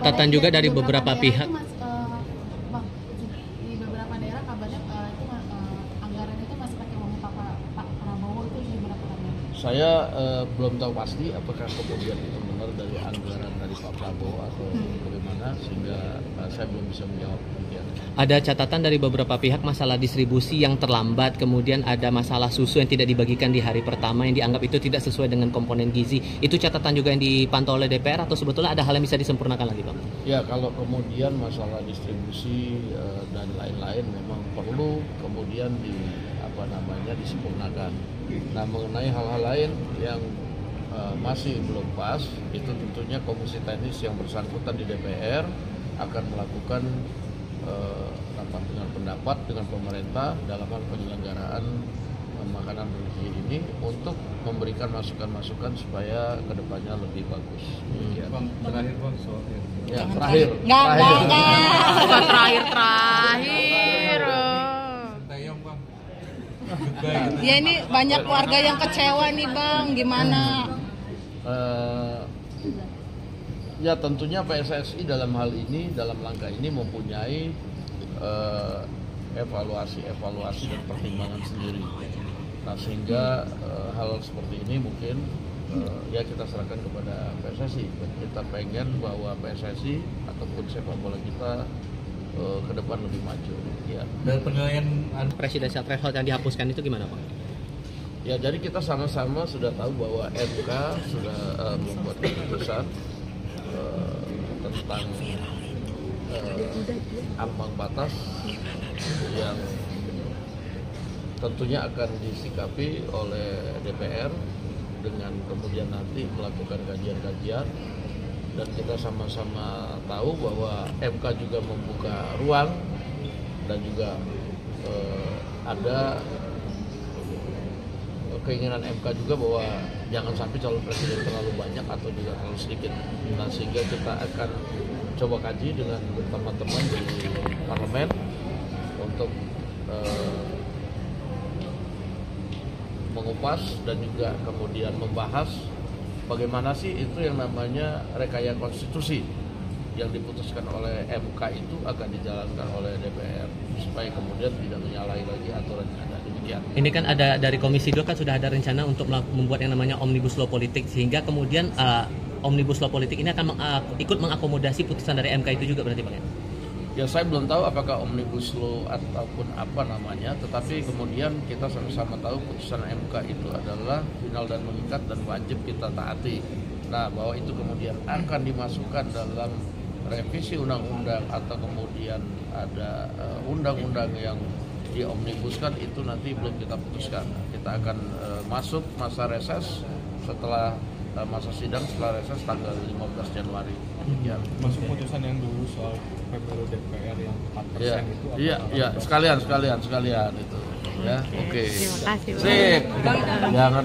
catatan juga dari beberapa pihak. Bang, di beberapa daerah kabarnya itu anggaran itu masih pakai uang Pak Prabowo, itu gimana Pak? Saya belum tahu pasti apakah kemudian itu benar dari anggaran dari Pak Prabowo atau bagaimana, sehingga saya belum bisa menjawab. Ada catatan dari beberapa pihak masalah distribusi yang terlambat, kemudian ada masalah susu yang tidak dibagikan di hari pertama yang dianggap itu tidak sesuai dengan komponen gizi. Itu catatan juga yang dipantau oleh DPR atau sebetulnya ada hal yang bisa disempurnakan lagi, Pak? Ya, kalau kemudian masalah distribusi dan lain-lain memang perlu kemudian disempurnakan. Nah, mengenai hal-hal lain yang masih belum pas, itu tentunya Komisi Teknis yang bersangkutan di DPR akan melakukan rapat dengan pendapat dengan pemerintah dalam hal penyelenggaraan makanan bergizi ini untuk memberikan masukan-masukan supaya kedepannya lebih bagus. Ya. Bang, terakhir Bang, soal ya, terakhir. Terakhir. Tayong Bang. Ya ini banyak warga yang kecewa nih Bang, gimana? Ya tentunya PSSI dalam hal ini, dalam langkah ini mempunyai evaluasi dan pertimbangan sendiri. Nah, sehingga hal seperti ini mungkin ya kita serahkan kepada PSSI. Kita pengen bahwa PSSI ataupun sepak bola kita ke depan lebih maju. Ya. Dan penilaian Presidensial threshold yang dihapuskan itu gimana, Pak? Ya, jadi kita sama-sama sudah tahu bahwa MK sudah membuat keputusan tentang ambang batas yang tentunya akan disikapi oleh DPR dengan kemudian nanti melakukan kajian-kajian, dan kita sama-sama tahu bahwa MK juga membuka ruang dan juga ada keinginan MK juga bahwa jangan sampai calon presiden terlalu banyak atau juga terlalu sedikit. Nah, sehingga kita akan coba kaji dengan teman-teman di parlemen untuk mengupas dan juga kemudian membahas bagaimana sih itu yang namanya rekayasa konstitusi yang diputuskan oleh MK itu akan dijalankan oleh DPR supaya kemudian tidak menyalahi lagi aturan yang ada. Demikian. Ini kan ada dari Komisi 2 kan sudah ada rencana untuk membuat yang namanya Omnibus Law Politik, sehingga kemudian Omnibus Law Politik ini akan ikut mengakomodasi putusan dari MK itu juga berarti, Pak? Ya, saya belum tahu apakah Omnibus Law ataupun apa namanya, tetapi kemudian kita sama-sama tahu putusan MK itu adalah final dan mengikat dan wajib kita taati. Nah, bahwa itu kemudian akan dimasukkan dalam revisi undang-undang atau kemudian ada undang-undang yang diomnibuskan, itu nanti belum kita putuskan. Kita akan masuk masa reses setelah masa sidang, setelah reses tanggal 15 Januari. Ya. masuk putusan yang dulu soal pemilu DPR yang 4% Ya, itu apa? iya, sekalian itu. Ya, oke. Terima kasih, Bang. Sip. Jangan